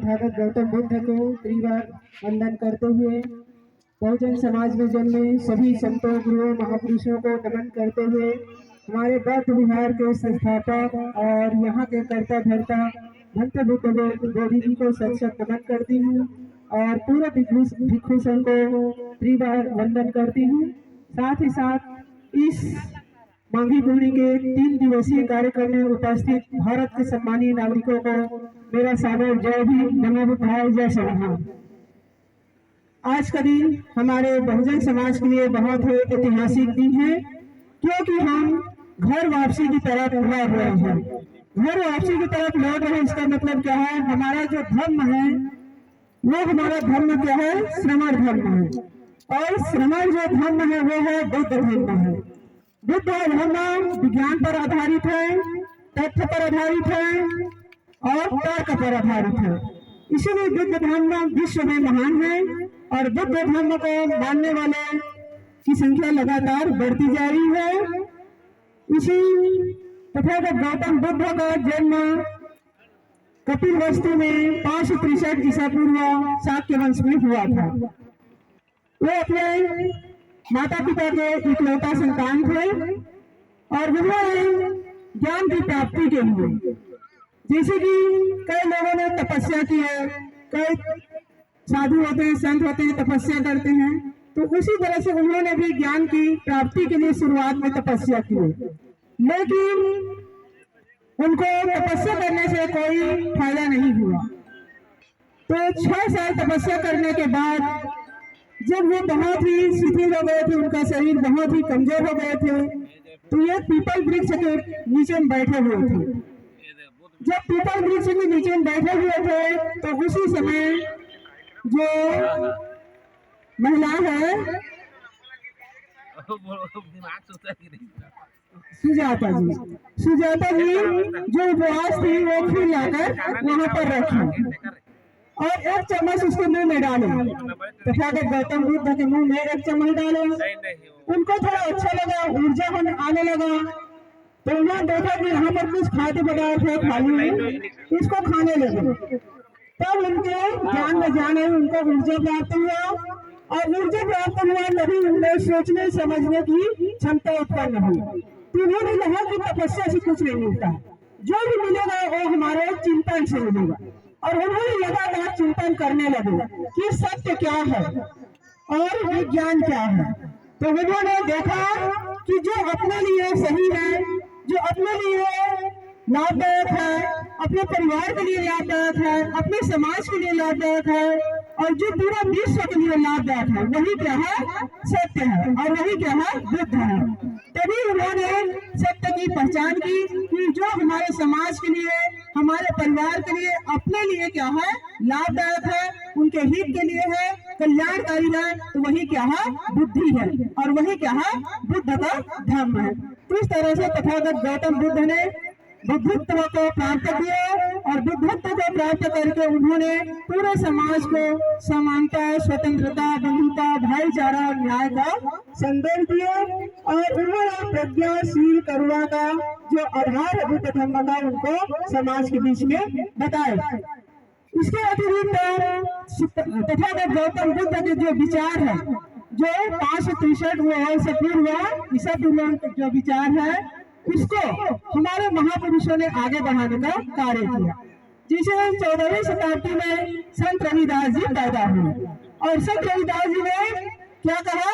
तथागत गौतम बुद्ध को त्रिवार वंदन करते हुए बहुजन समाज में जन्मे सभी संतों गुरुओं महापुरुषों को नमन करते हुए हमारे बौद्ध विहार के संस्थापक और यहाँ के कर्ता धर्ता भक्त बुद्ध बोधि जी को सत सत नमन करती हूँ और पूरे भिक्षु संघ को त्रिवार वंदन करती हूँ। साथ ही साथ इस माघी पूर्णिमा के 3 दिवसीय कार्यक्रम में उपस्थित भारत के सम्मानीय नागरिकों को मेरा सादर जय भी, नमो बुद्धाय, जय संविधान। आज का दिन हमारे बहुजन समाज के लिए बहुत ही ऐतिहासिक दिन है, क्योंकि हम घर वापसी की तरफ लौट रहे हैं। घर वापसी की तरफ लौट रहे हैं, इसका मतलब क्या है? हमारा जो धर्म है वो हमारा धर्म क्या है? श्रमण धर्म है। और श्रमण जो धर्म है वो है बुद्ध धर्म है। बुद्ध धर्म विज्ञान पर आधारित है, तथ्य पर आधारित है और तर्क पर आधारित है। इसीलिए बुद्ध धर्म विश्व में महान है और बुद्ध धर्म को मानने वाले की संख्या लगातार बढ़ती जा रही है। इसी तथागत गौतम बुद्ध का जन्म कपिलवस्तु में 563 ईसा पूर्व शाक्य वंश में हुआ था। वो अपने माता पिता के इकलौता संतान थे और उन्होंने ज्ञान की प्राप्ति के लिए, जैसे कि कई लोगों ने तपस्या की है, कई साधु होते हैं, संत होते हैं, तपस्या करते हैं, तो उसी तरह से उन्होंने भी ज्ञान की प्राप्ति के लिए शुरुआत में तपस्या की है। लेकिन उनको तपस्या करने से कोई फायदा नहीं हुआ। तो 6 साल तपस्या करने के बाद जब वो बहुत ही शिथिल हो गए थे, उनका शरीर बहुत ही कमजोर हो गए थे, तो ये पीपल वृक्ष के नीचे में बैठे हुए थे। जब पीपल वृक्ष के नीचे में बैठे हुए थे तो उसी समय जो महिला है सुजाता जी जो उपवास थी वो खीर लाकर वहां पर रखी और एक चम्मच उसके मुंह में डाले। तथागत गौतम बुद्ध के मुंह में एक चम्मच डाले। उनको थोड़ा अच्छा लगा, ऊर्जा आने लगा, तो उन्होंने देखा कि यहाँ पर कुछ खाद्य पदार्थ है खाली है, इसको खाने लगे। तब उनके ज्ञान में जाने उनको ऊर्जा प्राप्त हुआ और ऊर्जा प्राप्त हुआ तभी उनमें सोचने समझने की क्षमता उत्पन्न हुई। तो उन्होंने कहा कि तपस्या से कुछ नहीं मिलता, जो भी मिलेगा वो हमारे चिंतन से मिलेगा। और उन्होंने लगातार चिंतन करने लगे कि सत्य क्या है और विज्ञान क्या है। तो उन्होंने देखा कि जो अपने लिए सही है, जो अपने लिए लाभदायक है, अपने परिवार के लिए लाभदायक है, अपने समाज के लिए लाभदायक है और जो पूरा विश्व के लिए लाभदायक है, वही क्या है? सत्य है। और वही क्या है? बुद्ध है। तभी उन्होंने सत्य की पहचान की कि जो हमारे समाज के लिए, हमारे परिवार के लिए, अपने लिए क्या है? लाभदायक है, उनके हित के लिए है, कल्याणकारी है, तो वही क्या है? बुद्धि है और वही क्या है? बुद्ध का धर्म है। तो इस तरह से तथागत गौतम बुद्ध ने बुद्धत्व को प्राप्त किया और बुद्धत्व को प्राप्त करके उन्होंने पूरे समाज को समानता, स्वतंत्रता, बंधुता, भाईचारा और न्याय का संदेश दिया और उन्होंने प्रज्ञाशील करुणा का जो आधार है बुद्ध धर्म का, उनको समाज के बीच में बताया। इसके अतिरिक्त तथागत गौतम बुद्ध के जो विचार है, जो 563 ईसा पूर्व जो विचार है, उसको हमारे महापुरुषों ने आगे बढ़ाने का कार्य किया। जिसे 14वीं शताब्दी में संत रविदास जी पैदा हुए और संत रविदास जी ने क्या कहा?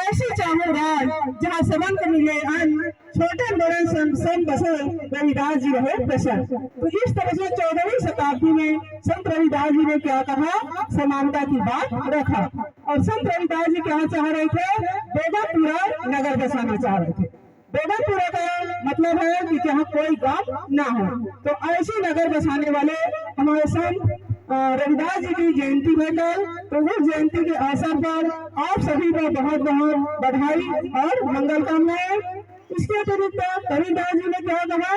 ऐसी चाहो राज जहाँ सबन को मिले अन्न, छोटे बड़े सम बसे रविदास जी रहे प्रसन्न। तो इस तरह से 14वीं शताब्दी में संत रविदास जी ने क्या कहा? समानता की बात रखा और संत रविदास जी क्या चाह रहे थे? बेगमपुरा नगर बसाना चाह रहे थे। बेगमपुरा का मतलब है कि जहाँ कोई गांव ना हो। तो ऐसे नगर बसाने वाले हमारे संत रविदास जी की जयंती है कल, तो उस जयंती के अवसर पर आप सभी को बहुत बहुत बधाई और मंगल कामनाएं। इसके अतिरिक्त रविदास जी ने क्या कहा?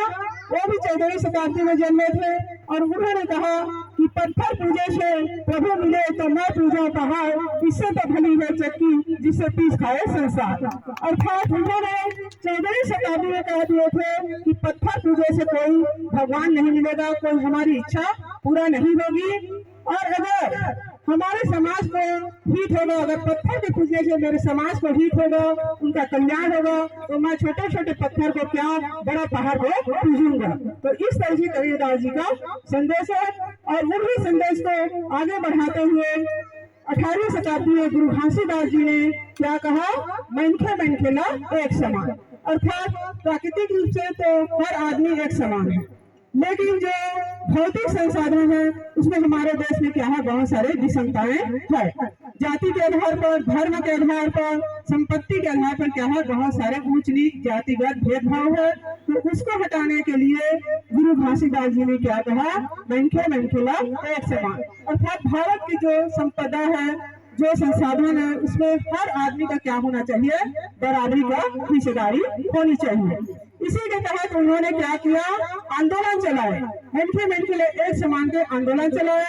वो भी 14वीं शताब्दी में जन्मे थे और उन्होंने कहा कि पत्थर पूजे से प्रभु मिले तो मैं पूजा पहाड़, इससे तो भली है चक्की जिससे पीस खाए संसार। अर्थात उन्होंने 14वीं शताब्दी में कह दिए थे कि पत्थर पूजे से कोई भगवान नहीं मिलेगा, कोई हमारी इच्छा पूरा नहीं होगी। और अगर हमारे समाज को हित होगा, अगर पत्थर के पूजने से मेरे समाज को हित होगा, उनका कल्याण होगा, तो मैं छोटे छोटे पत्थर को क्या बड़ा पहाड़ को पूजूंगा। तो इस तरह से कबीरदास जी का संदेश है। और उन्हीं संदेश को आगे बढ़ाते हुए 18वीं शताब्दी में गुरु घासीदास जी ने क्या कहा, मनखे मनखेला एक समान। अर्थात प्राकृतिक रूप से तो हर आदमी एक समान है, लेकिन जो भौतिक संसाधन है उसमें हमारे देश में क्या है, बहुत सारे विषमताएं है। जाति के आधार पर, धर्म के आधार पर, संपत्ति के आधार पर क्या है, बहुत सारे ऊंच नीच जातिगत भेदभाव है। तो उसको हटाने के लिए गुरु घासीदास जी ने क्या कहा, मनखे मनखेला एक समान। अर्थात भारत की जो संपदा है, जो संसाधन है, उसमें हर आदमी का क्या होना चाहिए, बराबरी का हिस्सेदारी होनी चाहिए। इसी के तहत उन्होंने क्या किया, आंदोलन चलाए, मनखे मनखेला एक समान के आंदोलन चलाए।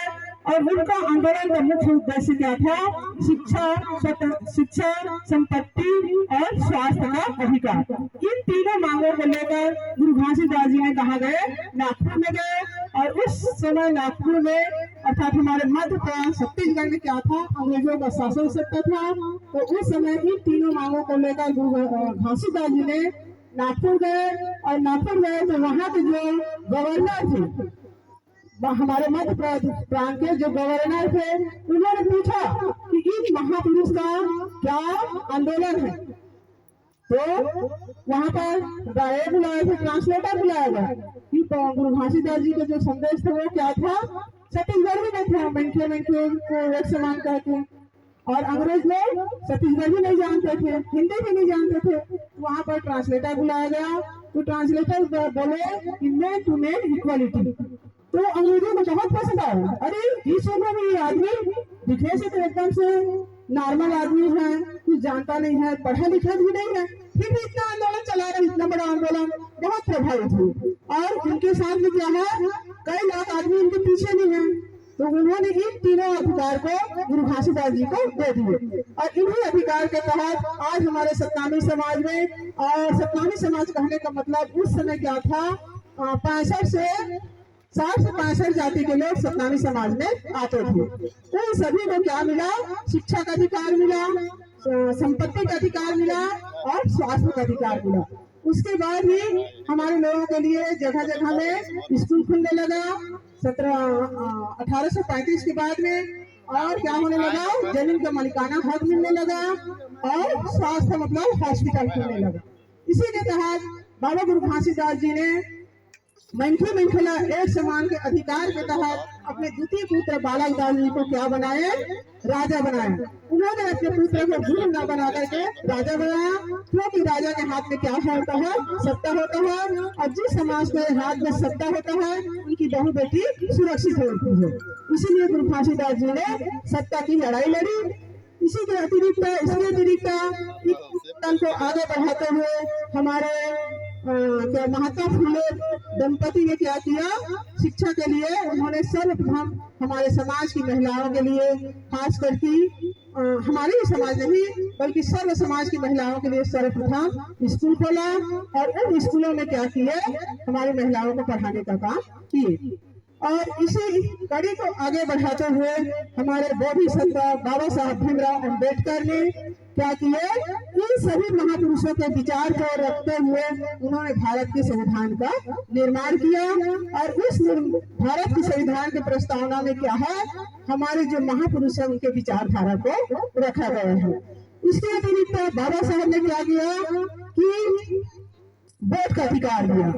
और उनका आंदोलन का मुख्य उद्देश्य क्या था, शिक्षा, संपत्ति और स्वास्थ्य का अधिकार। इन तीनों मांगों को लेकर गुरु घासीदास जी ने कहा गए, नागपुर में गए। और उस समय नागपुर में अर्थात हमारे मध्य प्रदेश छत्तीसगढ़ में क्या था, अंग्रेजों का शासन सत्ता था। तो उस समय इन तीनों मांगों को लेकर गुरु घासीदास जी ने नागपुर गए। और नागपुर गए तो वहाँ के जो गवर्नर थे, हमारे मध्य प्रांत के जो गवर्नर थे, उन्होंने पूछा कि इन महापुरुष का क्या आंदोलन है। तो वहाँ पर गायक बुलाए थे, ट्रांसलेटर बुलाया गया कि गुरु घासीदास जी का जो संदेश था वो क्या था, छत्तीसगढ़ी में था, मनखे मनखे को एक समान कहते। और अंग्रेज लोग छत्तीसगढ़ी नहीं जानते थे, हिंदी भी नहीं जानते थे। वहाँ पर ट्रांसलेटर बुलाया गया। तो ट्रांसलेटर बोले कि मेन टू मेन इक्वालिटी। तो अंग्रेजों को बहुत पसंद आया। अरे इस उम्र में ये आदमी दिखने से तो एकदम से नॉर्मल आदमी है, कुछ जानता नहीं है, पढ़ा लिखा भी नहीं है, फिर भी इतना आंदोलन चला रहे, इतना बड़ा आंदोलन, बहुत प्रभावित हुए। और उनके साथ में क्या है, कई लाख आदमी इनके पीछे भी हैं। तो उन्होंने इन तीनों अधिकार को गुरु घासीदास जी को दे दिए। और इन्हीं अधिकार के तहत आज हमारे सतनामी समाज में, और सतनामी समाज कहने का मतलब उस समय क्या था, 65 से 65 जाति के लोग सतनामी समाज में आते थे। तो सभी को क्या मिला, शिक्षा का अधिकार मिला, संपत्ति का अधिकार मिला और स्वास्थ्य का अधिकार मिला। उसके बाद ही हमारे लोगों के लिए जगह जगह में स्कूल खुलने लगा 1835 के बाद में। और क्या होने लगा, जमीन का मालिकाना हक मिलने लगा और स्वास्थ्य मतलब हॉस्पिटल खुलने लगा। इसी के तहत बाबा गुरु घासीदास जी ने मनखे मनखेला एक समान के अधिकार के तहत अपने द्वितीय पुत्र बालक दास जी को क्या बनाए, राजा बनाए। उन्होंने अपने पुत्र को गुरु न बना करके राजा बनाया, क्योंकि राजा के हाथ में क्या होता है, सत्ता होता है। और जिस समाज के हाथ में सत्ता होता है, उनकी बहू बेटी सुरक्षित होती है। इसीलिए गुरु घासीदास जी ने सत्ता की लड़ाई लड़ी। इसी के अतिरिक्त को आगे बढ़ाते हुए हमारे महात्मा फुले दंपति ने क्या किया, शिक्षा के लिए उन्होंने सर्वप्रथम हमारे समाज की महिलाओं के लिए, खास करके हमारे ही समाज नहीं बल्कि सर्व समाज की महिलाओं के लिए सर्वप्रथम स्कूल खोला। और उन स्कूलों में क्या किए, हमारी महिलाओं को पढ़ाने का काम किए। और इसी कड़ी को आगे बढ़ाते हुए हमारे बोधिसत्व बाबा साहब भीमराव अम्बेडकर ने क्या किए, इन सभी महापुरुषों के विचार को रखते हुए उन्होंने भारत के संविधान का निर्माण किया। और उस भारत के संविधान के प्रस्तावना में क्या है, हमारे जो महापुरुष है उनके विचारधारा को रखा गया है। इसके अतिरिक्त बाबा साहब ने क्या किया कि वोट का अधिकार दिया।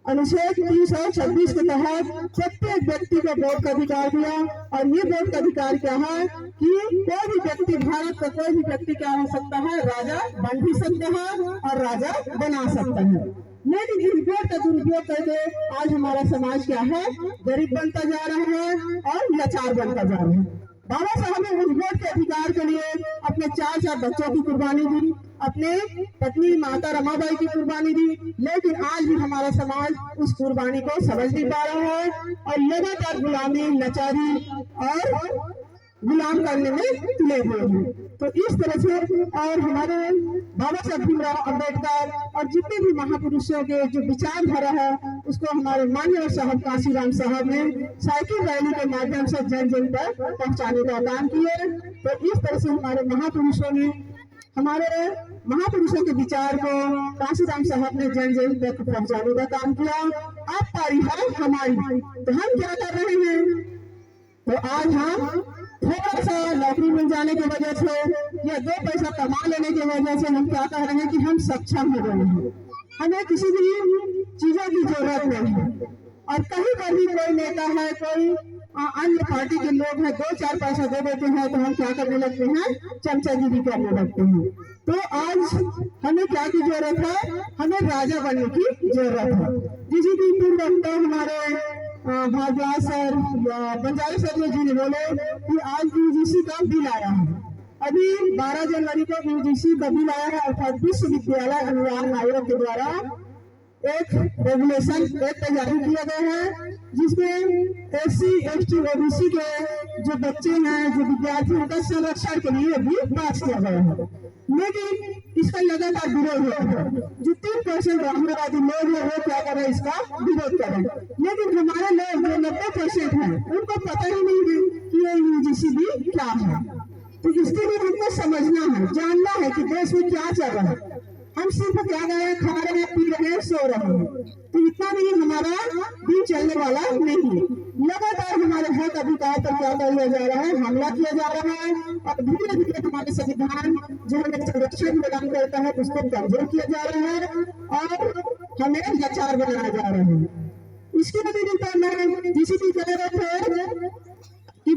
अनुच्छेद 326 के तहत प्रत्येक व्यक्ति को वोट का अधिकार दिया। और ये वोट का अधिकार क्या है कि कोई भी व्यक्ति, भारत का कोई भी व्यक्ति क्या हो सकता है, राजा बन भी सकता है और राजा बना सकता है। लेकिन इस वोट का दुरुपयोग करके आज हमारा समाज क्या है, गरीब बनता जा रहा है और लाचार बनता जा रहा है। बाबा साहब ने उस वोट के अधिकार के लिए अपने 4 बच्चों की कुर्बानी दी, अपने पत्नी माता रमाबाई की कुर्बानी दी, लेकिन आज भी हमारा समाज उस कुर्बानी को समझ नहीं पा रहा है और लगातार गुलामी, लाचारी और गुलाम करने में तुले हुए हैं। तो इस तरह से और हमारे बाबा साहब भीमराव अम्बेडकर और जितने भी महापुरुषों के जो विचारधारा है उसको हमारे माननीय साहब काशीराम साहब ने साइकिल रैली के माध्यम से जन जन तक पहुंचाने का काम किए। तो इस तरह से हमारे महापुरुषों के विचार को काशीराम साहब ने जन जन तक पहुंचाने का काम किया। अब पारी है हमारी, तो हम क्या कर रहे हैं? तो आज हम थोड़ा सा नौकरी मिल जाने की वजह से या 2 पैसा कमा लेने की वजह से हम क्या कह रहे हैं कि हम सक्षम हो गए हैं, हमें किसी भी चीजों की जरूरत नहीं है। और कहीं पर भी कोई नेता है, कोई अन्य पार्टी के लोग हैं, 2-4 पैसा दे देते हैं तो हम क्या करने लगते हैं? चमचागिरी करने लगते हैं। तो आज हमें क्या की जरूरत है? हमें राजा बनने की जरूरत है। जिस दिन पूर्व हमारे भारद्वाज सर बंजारे सर जी ने बोले कि आज यूजीसी का बिल आया है। अभी 12 जनवरी को यूजीसी का बिल आया है, अर्थात विश्वविद्यालय अनुदान आयोग के द्वारा एक रेगुलेशन तैयार किया गया है, जिसमें SC, ST, OBC के जो बच्चे हैं, जो विद्यार्थी, उनका संरक्षण के लिए भी पास किया गया है। लेकिन इसका लगातार विरोध हो रहा है। जो 3% ब्राह्मणवादी लोग हैं वो क्या कर रहे हैं? इसका विरोध कर रहे हैं। लेकिन हमारे लोग जो 90% हैं उनको पता ही नहीं है कि ये यूजीसी भी क्या है। तो इसके लिए हमको समझना है, जानना है कि देश में क्या चल रहा है। हम सिर्फ क्या कर रहे हैं? खा रहे हैं, पी रहे हैं, सो रहे हैं। तो इतना भी हमारा दिन चलने वाला नहीं है। लगातार हमारे हक अधिकार पर क्या किया जा रहा है? हमला किया जा रहा है और धीरे धीरे हमारे संविधान जो हमें संरक्षण प्रदान करता है उसको कमजोर किया जा रहा है और हमें लाचार बनाया जा रहा है। इसके अतिरिक्त मैं जिसी भी कह रहे थे कि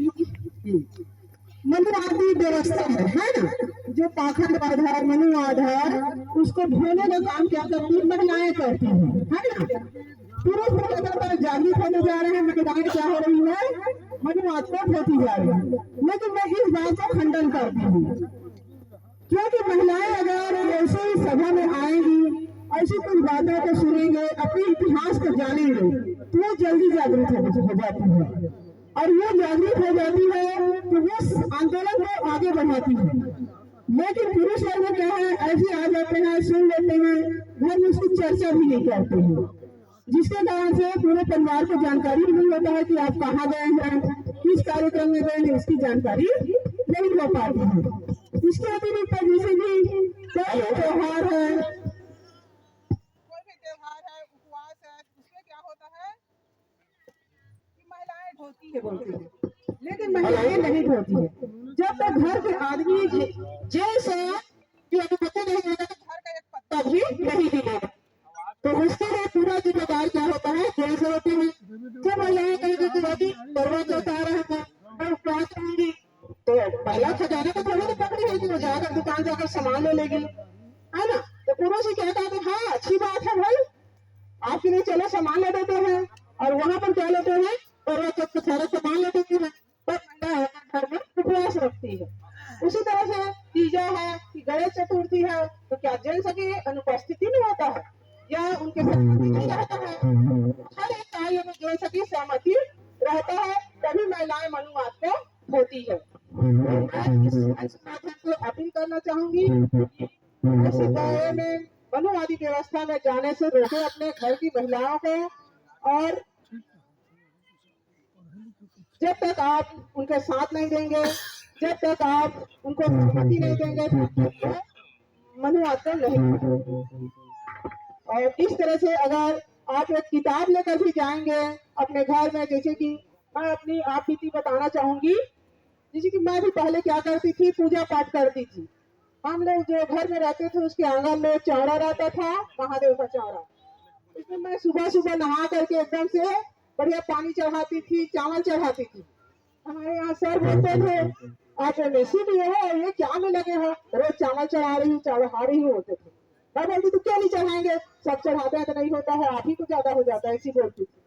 मनुवादी व्यवस्था है ना, जो पाखंड आधार, मनु आधार, उसको ढोने का काम क्या करती है? महिलाएं करती हैं, है ना। पुरुष लगातार जागृत होने जा रहे हैं, महिलाएं क्या हो रही है? मनुवाद को ढोती जा रही है। लेकिन मैं इस बात का खंडन करती हूँ, क्योंकि महिलाएं अगर ऐसी सभा में आएंगी, ऐसी कुछ बातों को सुनेंगे, अपने इतिहास को जानेंगे, तो वो जल्दी जागृत हो जाती है और वो जागृत हो जाती है तो वो आंदोलन को आगे बढ़ाती है। लेकिन पुरुष वर्ग क्या है? ऐसे आ जाते हैं, सुन लेते हैं, घर में उसकी चर्चा भी नहीं करते हैं, जिसके कारण से पूरे परिवार को जानकारी नहीं होता है कि आप कहाँ गए हैं, किस कार्यक्रम में गए हैं, इसकी जानकारी नहीं हो पाती है। इसके अतिरिक्त जैसे भी कोई त्योहार है, उपवास है, उसमें क्या होता है कि महिलाएं ढोती है बोलती है, लेकिन महिलाएं नहीं ढोती है। जब तक घर के आदमी जैसे कि अनुमति नहीं देगा तो घर का एक पत्ता तब भी नहीं देगा, तो उसके लिए पूरा जिम्मेदार क्या होता है? जैसे होती है जब महिलाएं कहेंगे कि भाभी करवा चौथ आ रहा है, मैं उपवास रहूंगी, तो पहला खजाना तो थोड़ी पकड़ी है कि वो जाकर दुकान जाकर सामान ले लेगी, है ना। तो पुरुष ही कहता है कि हाँ अच्छी बात है भाई, आपके लिए चलो सामान ले देते हैं, और वहां पर क्या लेते हैं? करवा चौथ का सारा सामान ले देते हैं, पर महिला घर में उपवास रखती है। उसी तरह से तीजा है कि गणेश चतुर्थी है, तो क्या जेंट्स की अनुपस्थिति में होता है या उनके सहमति नहीं रहता है? हर एक कार्य में जेंट्स की सहमति रहता है, तभी महिलाएं मनुवाद को होती है। मैं इस माध्यम से अपील करना चाहूंगी ऐसे दायरे में मनुवादी व्यवस्था में जाने से रोके अपने घर की महिलाओं को, और जब तक आप उनके साथ नहीं देंगे, जब तक आप उनको सहमति नहीं देंगे, मनुवाद को नहीं। और इस तरह से अगर आप एक किताब लेकर भी जाएंगे अपने घर में, जैसे कि मैं अपनी आप बीती बताना चाहूंगी, जैसे कि मैं भी पहले क्या करती थी? पूजा पाठ करती थी। हम लोग जो घर में रहते थे उसके आंगन में चौड़ा रहता था, महादेव का चौड़ा, इसमें मैं सुबह सुबह नहा करके एकदम से बढ़िया पानी चढ़ाती थी, चावल चढ़ाती थी। हमारे यहाँ सर बोलते थे आप एमएससी भी हो, ये क्या में लगे हो, रोज चावल चढ़ा रही हूँ, चढ़ा रही हूँ होते थे। मैं बोलती तो क्यों नहीं चढ़ाएंगे, सब चढ़ाते हैं तो नहीं होता है, आप ही को ज्यादा हो जाता है, ऐसी बोलती थी।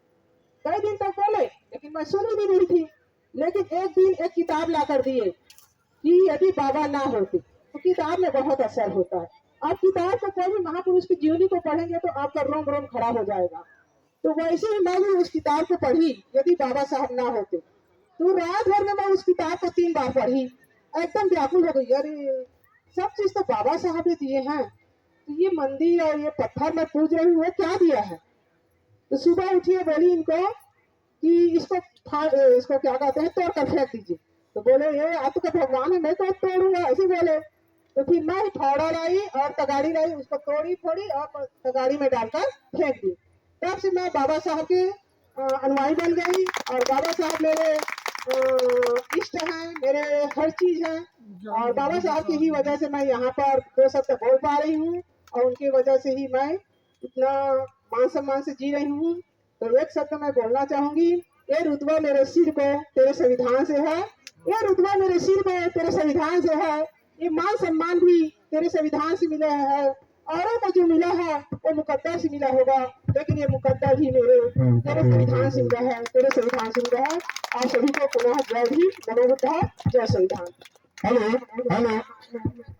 कई दिन तक बोले, लेकिन मैं सुन ही नहीं रही थी। लेकिन एक दिन एक किताब ला कर दिए कि यदि बाबा ना होते, तो किताब में बहुत असर होता है। आप किताब को कोई भी महापुरुष की जीवनी को पढ़ेंगे तो आपका रोम रोम खड़ा हो जाएगा। तो वैसे ही मैं भी उस किताब को पढ़ी, यदि बाबा साहब ना होते। तो रात भर में मैं उस किताब को 3 बार पढ़ी, एकदम व्याकुल हो गई। अरे सब चीज तो बाबा साहब ने दिए हैं, तो ये मंदिर और ये पत्थर मैं पूज रही हूँ, क्या दिया है? तो सुबह उठिए, बोली इनको कि इसको क्या कहते हैं, तोड़ कर फेंक दीजिए। तो बोले ये आपका भगवान है, मैं तो तोड़ूंगा, ऐसे बोले। तो फिर मैं फावड़ा लाई और तगाड़ी लाई, उसको तोड़ी फोड़ी और तगाड़ी में डालकर फेंक दी। तब से मैं बाबा साहब के अनुयायी बन गई, और बाबा साहब मेरे इष्ट हैं, मेरे हर चीज है। और बाबा साहब की ही वजह से मैं यहाँ पर 2 शब्द बोल पा रही हूँ, और उनकी वजह से ही मैं इतना मान सम्मान से जी रही हूँ। तो एक शब्द मैं बोलना चाहूंगी, ये रुतबा मेरे सिर को तेरे संविधान से है, ये रुतबा मेरे सिर को तेरे संविधान से है, ये मान सम्मान भी तेरे संविधान से मिला है। औरों को जो मिला है वो मुकद्दर से मिला होगा, लेकिन ये मुकद्दर भी मेरे तेरे संविधान से मिला है, तेरे संविधान से मिला है। आप सभी को पुनः जय भी, मनोबुद्ध, जय संविधान। Hello hello